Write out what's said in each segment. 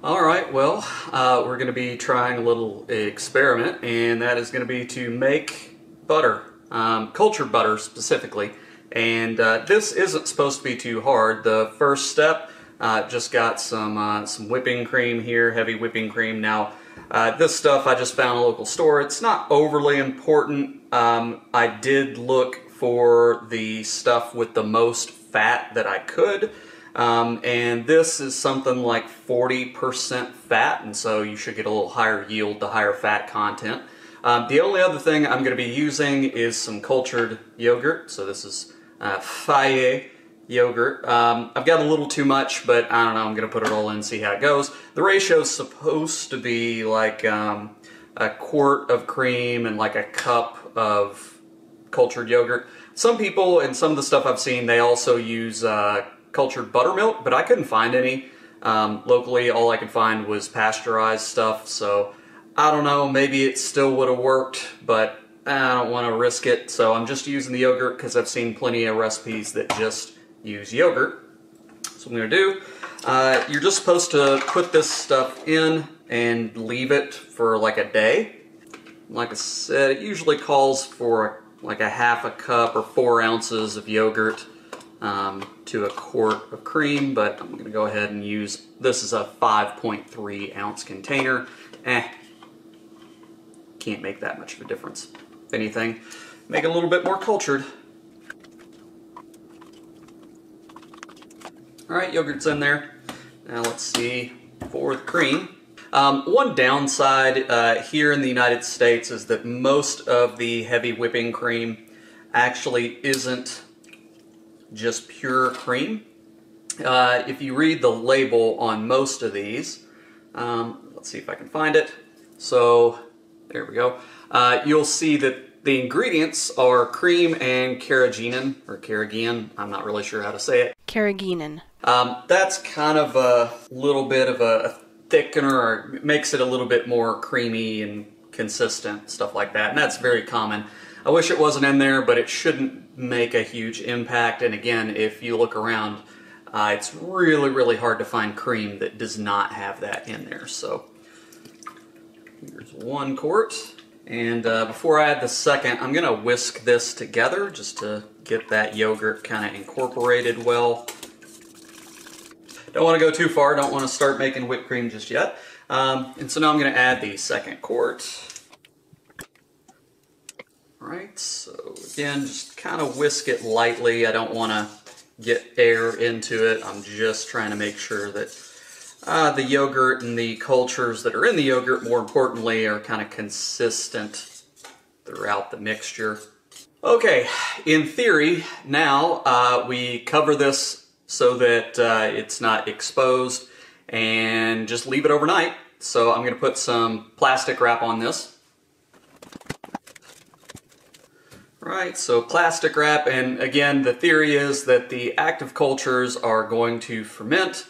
Alright, well, we're going to be trying a little experiment, and that is going to be to make butter, cultured butter specifically. And this isn't supposed to be too hard. The first step, just got some whipping cream here, heavy whipping cream. Now, this stuff I just found at a local store. It's not overly important. I did look for the stuff with the most fat that I could. And this is something like 40% fat, and so you should get a little higher yield, the higher fat content. The only other thing I'm going to be using is some cultured yogurt. So this is Faye yogurt. I've got a little too much, but I don't know, I'm going to put it all in and see how it goes. The ratio is supposed to be like a quart of cream and like a cup of cultured yogurt. Some people, and some of the stuff I've seen, they also use cultured buttermilk, but I couldn't find any. Locally, all I could find was pasteurized stuff, so I don't know, maybe it still would have worked, but I don't want to risk it, so I'm just using the yogurt because I've seen plenty of recipes that just use yogurt. So what I'm going to do, you're just supposed to put this stuff in and leave it for like a day. Like I said, it usually calls for like a half a cup or 4 ounces of yogurt to a quart of cream, but I'm going to go ahead and use, this is a 5.3 ounce container. Can't make that much of a difference. If anything, make it a little bit more cultured. Alright, yogurt's in there. Now let's see for the cream. One downside here in the United States is that most of the heavy whipping cream actually isn't just pure cream. If you read the label on most of these, let's see if I can find it. So there we go. You'll see that the ingredients are cream and carrageenan, or carrageenan, I'm not really sure how to say it. Carrageenan. That's kind of a little bit of a thickener, or makes it a little bit more creamy and consistent, stuff like that, and that's very common. I wish it wasn't in there, but it shouldn't make a huge impact, and again, if you look around, it's really, really hard to find cream that does not have that in there. So here's 1 quart, and before I add the second, I'm going to whisk this together just to get that yogurt kind of incorporated well. Don't want to go too far, don't want to start making whipped cream just yet. And so now I'm going to add the second quart. Alright, so again, just kind of whisk it lightly. I don't want to get air into it. I'm just trying to make sure that the yogurt and the cultures that are in the yogurt, more importantly, are kind of consistent throughout the mixture. Okay, in theory, now we cover this so that it's not exposed and just leave it overnight. So I'm going to put some plastic wrap on this. Right, so plastic wrap, and again, the theory is that the active cultures are going to ferment.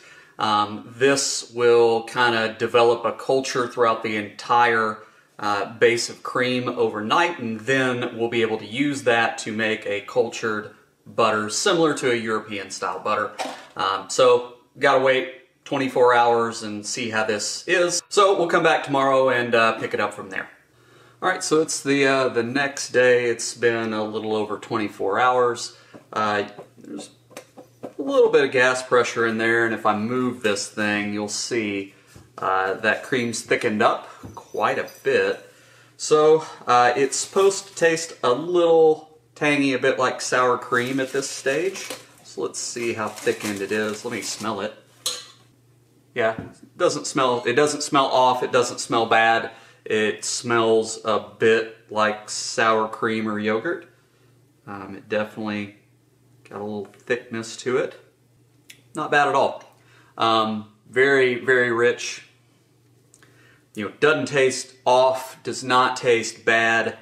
This will kind of develop a culture throughout the entire base of cream overnight, and then we'll be able to use that to make a cultured butter similar to a European style butter. So gotta wait 24 hours and see how this is. So we'll come back tomorrow and pick it up from there. Alright, so it's the next day. It's been a little over 24 hours. There's a little bit of gas pressure in there, and if I move this thing, you'll see that cream's thickened up quite a bit. So it's supposed to taste a little tangy, a bit like sour cream at this stage. So let's see how thickened it is. Let me smell it. Yeah, it doesn't smell off, it doesn't smell bad. It smells a bit like sour cream or yogurt. It definitely got a little thickness to it. Not bad at all. Very, very rich. You know, doesn't taste off, does not taste bad.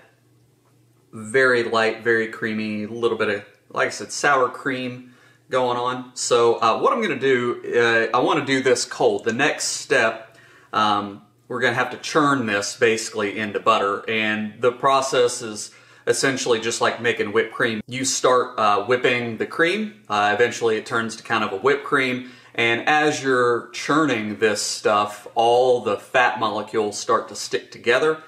Very light, very creamy, a little bit of, like I said, sour cream going on. So what I'm going to do, I want to do this cold. The next step, we're going to have to churn this basically into butter, and the process is essentially just like making whipped cream. You start whipping the cream, eventually it turns to kind of a whipped cream, And as you're churning this stuff, all the fat molecules start to stick together.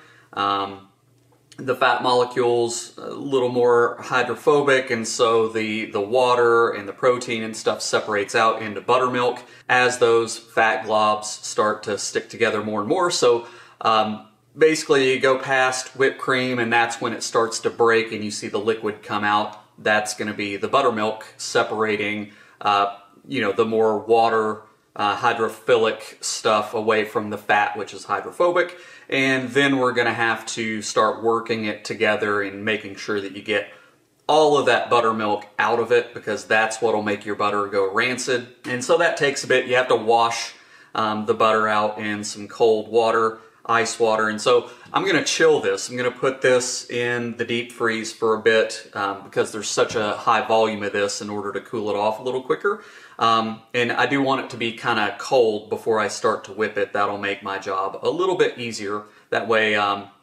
The fat molecules a little more hydrophobic, and so the water and the protein and stuff separates out into buttermilk as those fat globs start to stick together more and more. So basically you go past whipped cream, and that's when it starts to break and you see the liquid come out. That's going to be the buttermilk separating the more water hydrophilic stuff away from the fat, which is hydrophobic. And then we're going to have to start working it together and making sure that you get all of that buttermilk out of it, because that's what will make your butter go rancid. And so that takes a bit. You have to wash the butter out in some cold water, ice water. And so I'm going to chill this. I'm going to put this in the deep freeze for a bit because there's such a high volume of this in order to cool it off a little quicker. And I do want it to be kind of cold before I start to whip it. That'll make my job a little bit easier. That way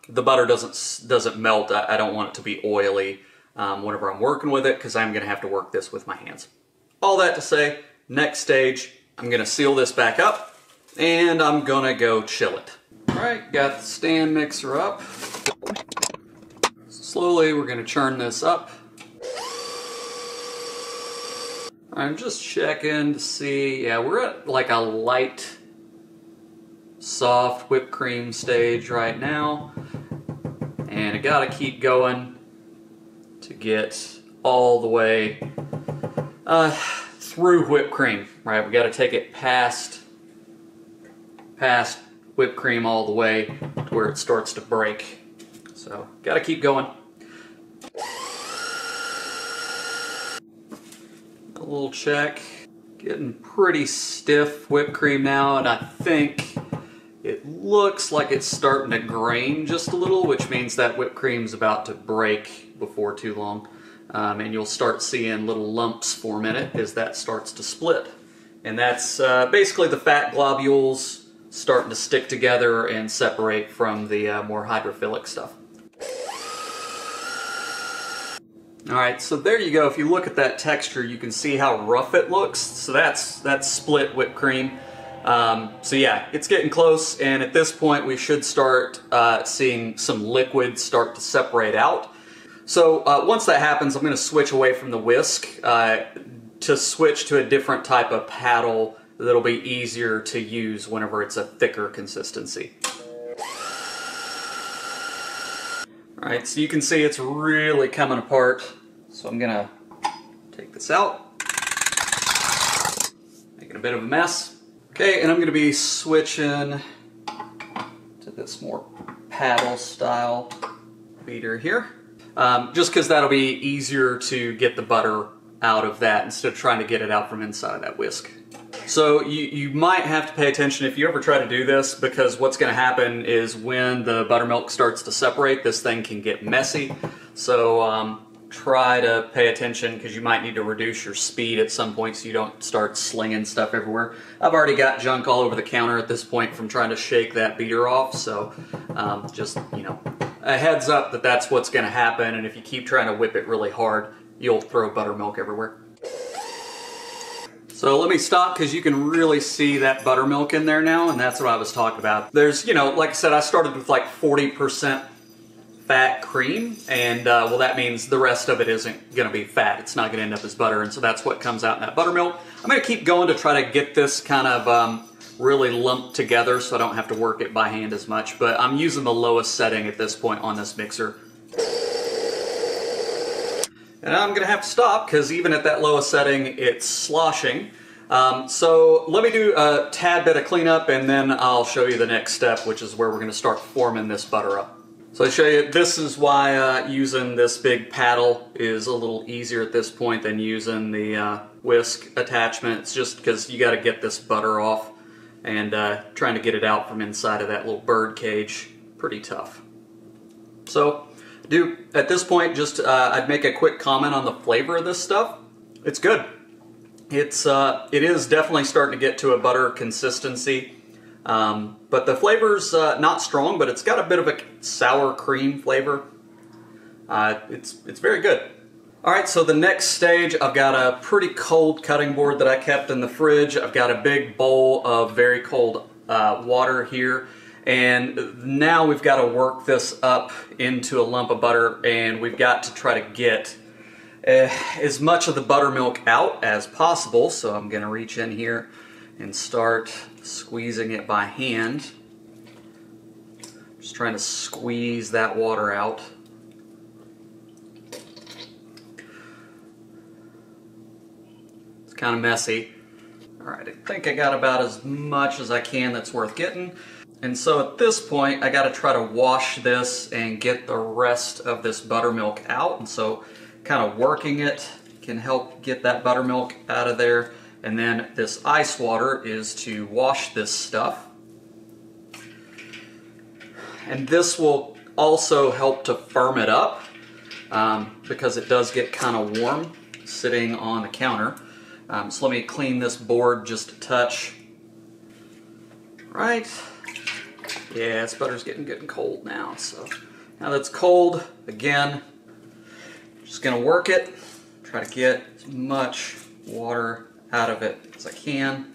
the butter doesn't melt. I don't want it to be oily whenever I'm working with it, because I'm going to have to work this with my hands. All that to say, next stage, I'm going to seal this back up and I'm going to go chill it. Alright, got the stand mixer up. Slowly we're going to churn this up. I'm just checking to see, yeah, we're at like a light, soft whipped cream stage right now. And I gotta keep going to get all the way through whipped cream, right? We gotta take it past whipped cream all the way to where it starts to break. So, gotta keep going. A little check. Getting pretty stiff whipped cream now, and I think it looks like it's starting to grain just a little, which means that whipped cream's about to break before too long. And you'll start seeing little lumps form in it as that starts to split. And that's basically the fat globules starting to stick together and separate from the more hydrophilic stuff. Alright, so there you go. If you look at that texture, you can see how rough it looks. So that's split whipped cream. So yeah, it's getting close, and at this point we should start seeing some liquid start to separate out. So once that happens, I'm going to switch away from the whisk to switch to a different type of paddle that'll be easier to use whenever it's a thicker consistency. Alright, so you can see it's really coming apart. So I'm going to take this out, making a bit of a mess. Okay, and I'm going to be switching to this more paddle style beater here. Just because that'll be easier to get the butter out of that instead of trying to get it out from inside of that whisk. So you might have to pay attention if you ever try to do this, because what's going to happen is when the buttermilk starts to separate, this thing can get messy. So try to pay attention, because you might need to reduce your speed at some point so you don't start slinging stuff everywhere. I've already got junk all over the counter at this point from trying to shake that beater off, so just, you know, a heads up that that's what's going to happen, and if you keep trying to whip it really hard, you'll throw buttermilk everywhere. So let me stop, because you can really see that buttermilk in there now, and that's what I was talking about. There's, you know, like I said, I started with like 40% fat cream, and well, that means the rest of it isn't going to be fat. It's not going to end up as butter, and so that's what comes out in that buttermilk. I'm going to keep going to try to get this kind of really lumped together so I don't have to work it by hand as much, but I'm using the lowest setting at this point on this mixer. And I'm going to have to stop, because even at that lowest setting, it's sloshing. So let me do a tad bit of cleanup, and then I'll show you the next step, which is where we're going to start forming this butter up. So I show you, this is why using this big paddle is a little easier at this point than using the whisk attachment. It's just because you got to get this butter off, and trying to get it out from inside of that little bird cage, pretty tough. So at this point, just I'd make a quick comment on the flavor of this stuff. It's good. It is definitely starting to get to a butter consistency. But the flavor's not strong, but it's got a bit of a sour cream flavor. It's very good. All right, so the next stage, I've got a pretty cold cutting board that I kept in the fridge. I've got a big bowl of very cold water here, and now we've got to work this up into a lump of butter, and we've got to try to get as much of the buttermilk out as possible. So I'm going to reach in here and start squeezing it by hand. Just trying to squeeze that water out. Kind of messy. All right, I think I got about as much as I can that's worth getting. And so at this point, I got to try to wash this and get the rest of this buttermilk out. And so kind of working it can help get that buttermilk out of there. And then this ice water is to wash this stuff. And this will also help to firm it up because it does get kind of warm sitting on the counter. So let me clean this board just a touch. Right. Yeah, this butter's getting good and cold now. So now that's cold, again, just gonna work it, try to get as much water out of it as I can.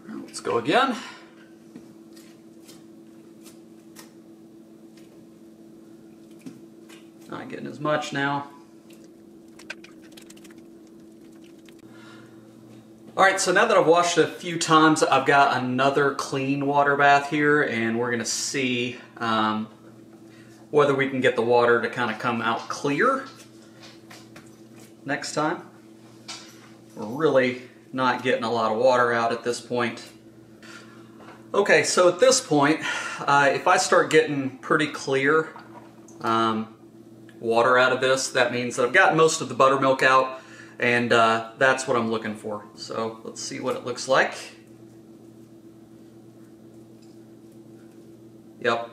Let's go again. Not getting as much now. Alright, so now that I've washed it a few times, I've got another clean water bath here, and we're going to see whether we can get the water to kind of come out clear next time. We're really not getting a lot of water out at this point. Okay, so at this point, if I start getting pretty clear water out of this, that means that I've got most of the buttermilk out. And that's what I'm looking for. So let's see what it looks like. Yep,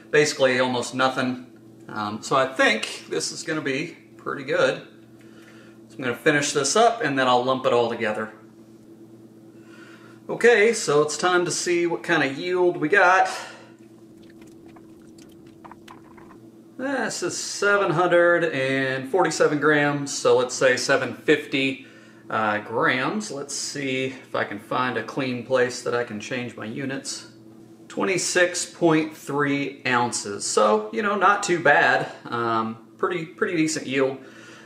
basically almost nothing. So I think this is going to be pretty good. So I'm going to finish this up and then I'll lump it all together. Okay, so it's time to see what kind of yield we got. This is 747 grams, so let's say 750 grams. Let's see if I can find a clean place that I can change my units. 26.3 ounces, so you know, not too bad. Pretty decent yield.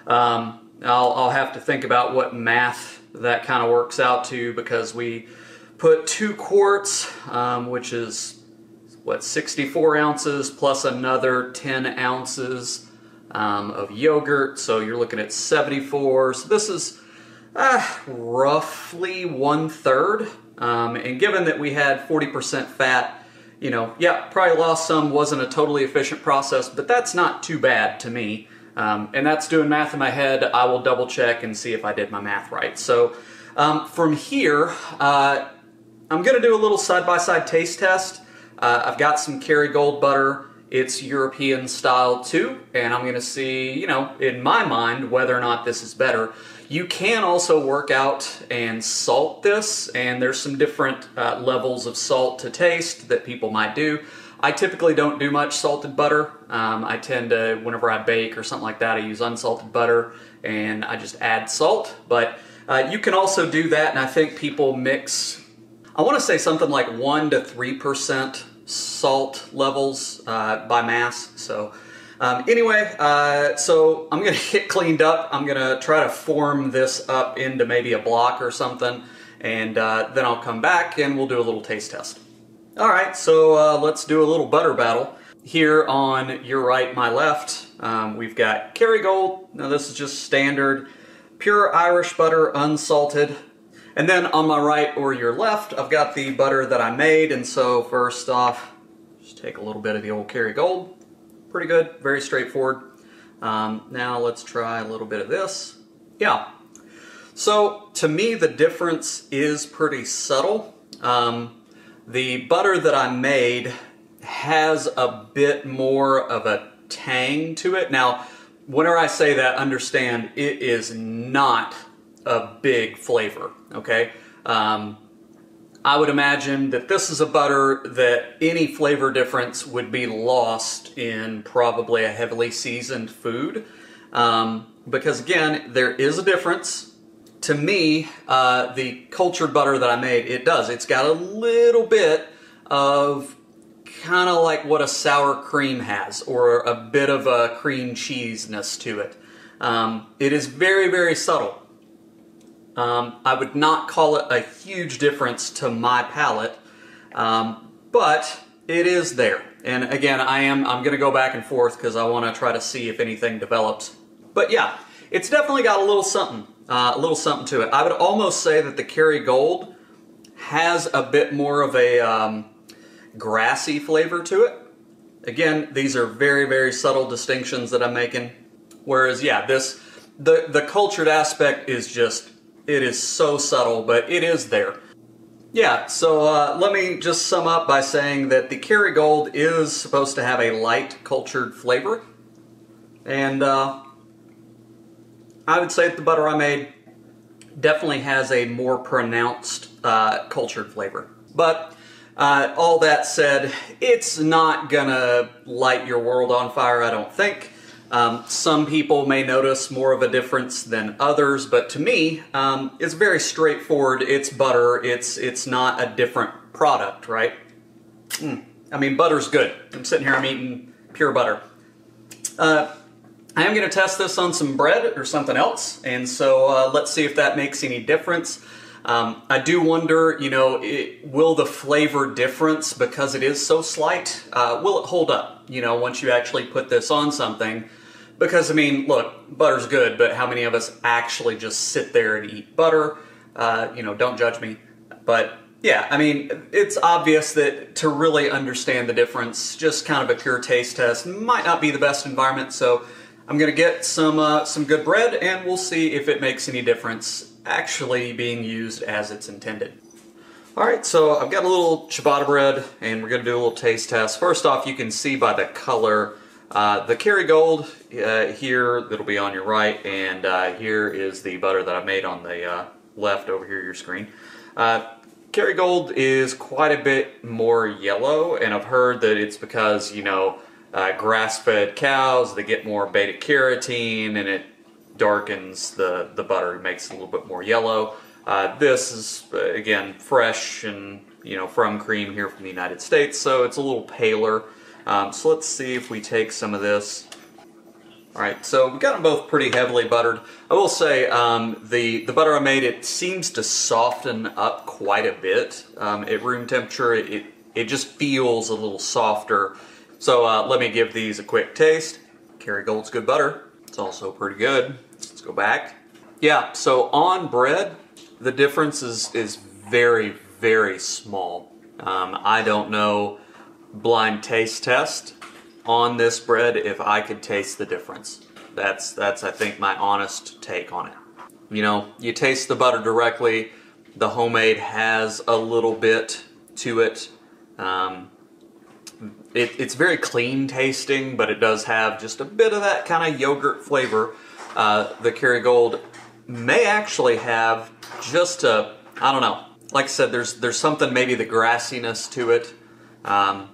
I'll have to think about what math that kind of works out to, because we put 2 quarts, which is what, 64 ounces plus another 10 ounces of yogurt, so you're looking at 74. So this is roughly 1/3. And given that we had 40% fat, you know, yeah, probably lost some, wasn't a totally efficient process, but that's not too bad to me. And that's doing math in my head. I will double check and see if I did my math right. So from here, I'm going to do a little side-by-side taste test. I've got some Kerrygold butter. It's European style too, and I'm going to see, you know, in my mind, whether or not this is better. You can also work out and salt this, and there's some different levels of salt to taste that people might do. I typically don't do much salted butter. I tend to, whenever I bake or something like that, I use unsalted butter and I just add salt. But you can also do that, and I think people mix, I want to say something like 1 to 3% salt levels by mass. So anyway, so I'm going to get cleaned up. I'm going to try to form this up into maybe a block or something, and then I'll come back and we'll do a little taste test. Alright, so let's do a little butter battle. Here on your right, my left, we've got Kerrygold. Now this is just standard, pure Irish butter, unsalted. And then on my right or your left, I've got the butter that I made. And so first off, just take a little bit of the old Kerrygold. Pretty good, very straightforward. Now let's try a little bit of this. Yeah. So to me, the difference is pretty subtle. The butter that I made has a bit more of a tang to it. Now, whenever I say that, understand it is not a big flavor, okay? I would imagine that this is a butter that any flavor difference would be lost in probably a heavily seasoned food. Because again, there is a difference. To me, the cultured butter that I made, it's got a little bit of kind of like what a sour cream has, or a bit of a cream cheesiness to it. It is very, very subtle. I would not call it a huge difference to my palate, but it is there. And again, I'm going to go back and forth because I want to try to see if anything develops. But yeah, it's definitely got a little something to it. I would almost say that the Kerrygold has a bit more of a grassy flavor to it. Again, these are very, very subtle distinctions that I'm making. Whereas, yeah, the cultured aspect is just, it is so subtle, but it is there. Yeah, so let me just sum up by saying that the Kerrygold is supposed to have a light cultured flavor. And I would say that the butter I made definitely has a more pronounced cultured flavor. But all that said, it's not gonna light your world on fire, I don't think. Some people may notice more of a difference than others, but to me, it's very straightforward. It's butter. It's not a different product, right? I mean, butter's good. I'm sitting here, I'm eating pure butter. I am going to test this on some bread or something else, and so let's see if that makes any difference. I do wonder, you know, will the flavor difference, because it is so slight, will it hold up, you know, once you actually put this on something? Because, I mean, look, butter's good, but how many of us actually just sit there and eat butter? You know, don't judge me. But, yeah, I mean, it's obvious that to really understand the difference, just kind of a pure taste test might not be the best environment, so I'm going to get some good bread, and we'll see if it makes any difference actually being used as it's intended. Alright, so I've got a little ciabatta bread, and we're going to do a little taste test. First off, you can see by the color, the Kerrygold here, that'll be on your right, and here is the butter that I made on the left over here, your screen. Kerrygold is quite a bit more yellow, and I've heard that it's because, you know, grass-fed cows, they get more beta-carotene, and it darkens the butter, it makes it a little bit more yellow. This is, again, fresh and, you know, from cream here from the United States, so it's a little paler. So let's see if we take some of this. Alright, so we've got them both pretty heavily buttered. I will say, the butter I made, it seems to soften up quite a bit. At room temperature, it just feels a little softer. So let me give these a quick taste. Kerrygold's good butter. It's also pretty good. Let's go back. Yeah, so on bread, the difference is very, very small. I don't know, blind taste test on this bread if I could taste the difference. That's I think my honest take on it. You know, you taste the butter directly. The homemade has a little bit to it. It's very clean tasting, but it does have just a bit of that kind of yogurt flavor. The Kerrygold may actually have just a, I don't know, like I said, there's something, maybe the grassiness to it,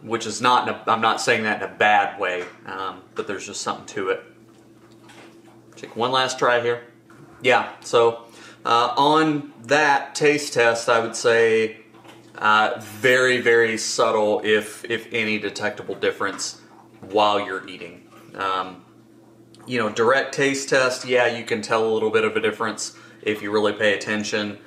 which is not, I'm not saying that in a bad way, but there's just something to it. Take one last try here. Yeah, so on that taste test, I would say very, very subtle, if any detectable difference while you're eating. You know, direct taste test, yeah, you can tell a little bit of a difference if you really pay attention,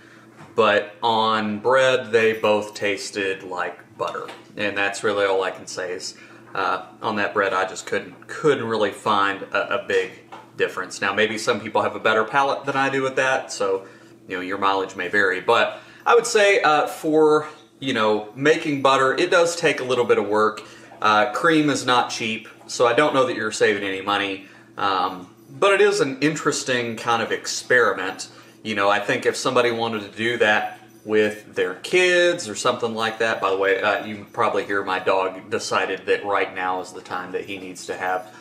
but on bread, they both tasted like butter, and that's really all I can say is on that bread, I just couldn't really find a big difference. Now, maybe some people have a better palate than I do with that, so, you know, your mileage may vary, but I would say for, you know, making butter, it does take a little bit of work. Cream is not cheap, so I don't know that you're saving any money. But it is an interesting kind of experiment. You know, I think if somebody wanted to do that with their kids or something like that, by the way, you can probably hear my dog decided that right now is the time that he needs to have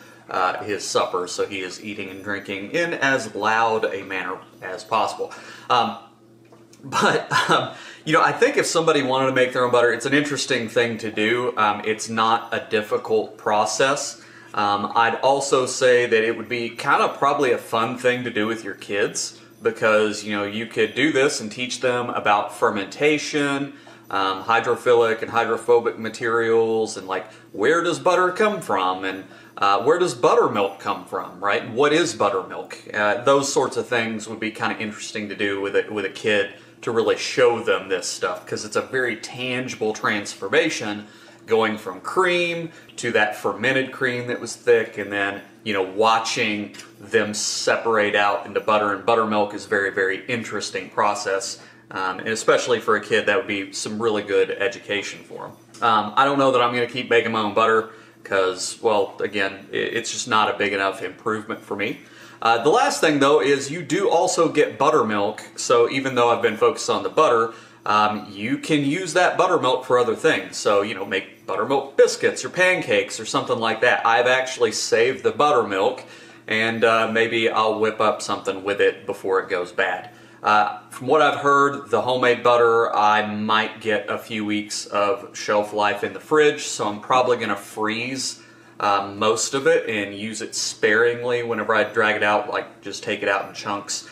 his supper, so he is eating and drinking in as loud a manner as possible. But, you know, I think if somebody wanted to make their own butter, it's an interesting thing to do. It's not a difficult process. I'd also say that it would be kind of probably a fun thing to do with your kids, because, you know, you could do this and teach them about fermentation, hydrophilic and hydrophobic materials, and like, where does butter come from, and where does buttermilk come from, right? What is buttermilk? Those sorts of things would be kind of interesting to do with a kid, to really show them this stuff, because it's a very tangible transformation, going from cream to that fermented cream that was thick, and then, you know, watching them separate out into butter. And buttermilk is a very, very interesting process, and especially for a kid, that would be some really good education for them. I don't know that I'm going to keep making my own butter, because, well, again, it's just not a big enough improvement for me. The last thing, though, is you do also get buttermilk. So even though I've been focused on the butter, you can use that buttermilk for other things. So, you know, make buttermilk biscuits or pancakes or something like that. I've actually saved the buttermilk, and maybe I'll whip up something with it before it goes bad. From what I've heard, the homemade butter, I might get a few weeks of shelf life in the fridge, so I'm probably going to freeze most of it and use it sparingly whenever I drag it out, like just take it out in chunks,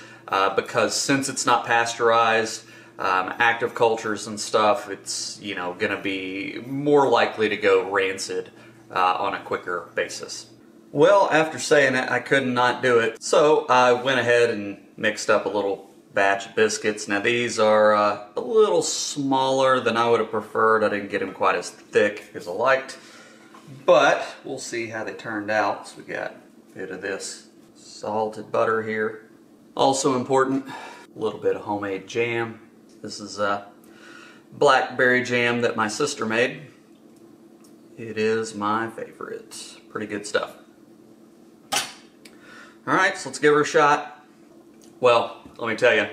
because since it's not pasteurized, active cultures and stuff, it's, you know, going to be more likely to go rancid on a quicker basis. Well, after saying that, I could not do it, so I went ahead and mixed up a little batch of biscuits. Now these are a little smaller than I would have preferred. I didn't get them quite as thick as I liked, but we'll see how they turned out. So we got a bit of this salted butter here. Also important, a little bit of homemade jam. This is blackberry jam that my sister made. It is my favorite. Pretty good stuff. Alright, so let's give her a shot. Well, let me tell you,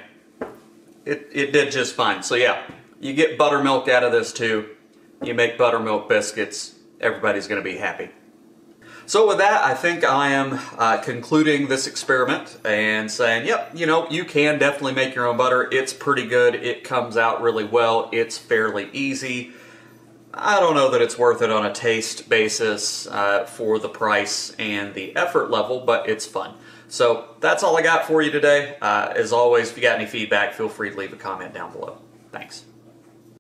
it did just fine. So yeah, you get buttermilk out of this too. You make buttermilk biscuits. Everybody's going to be happy. So with that, I think I am concluding this experiment and saying, yep, you know, you can definitely make your own butter. It's pretty good. It comes out really well. It's fairly easy. I don't know that it's worth it on a taste basis for the price and the effort level, but it's fun. So that's all I got for you today. As always, if you got any feedback, feel free to leave a comment down below. Thanks.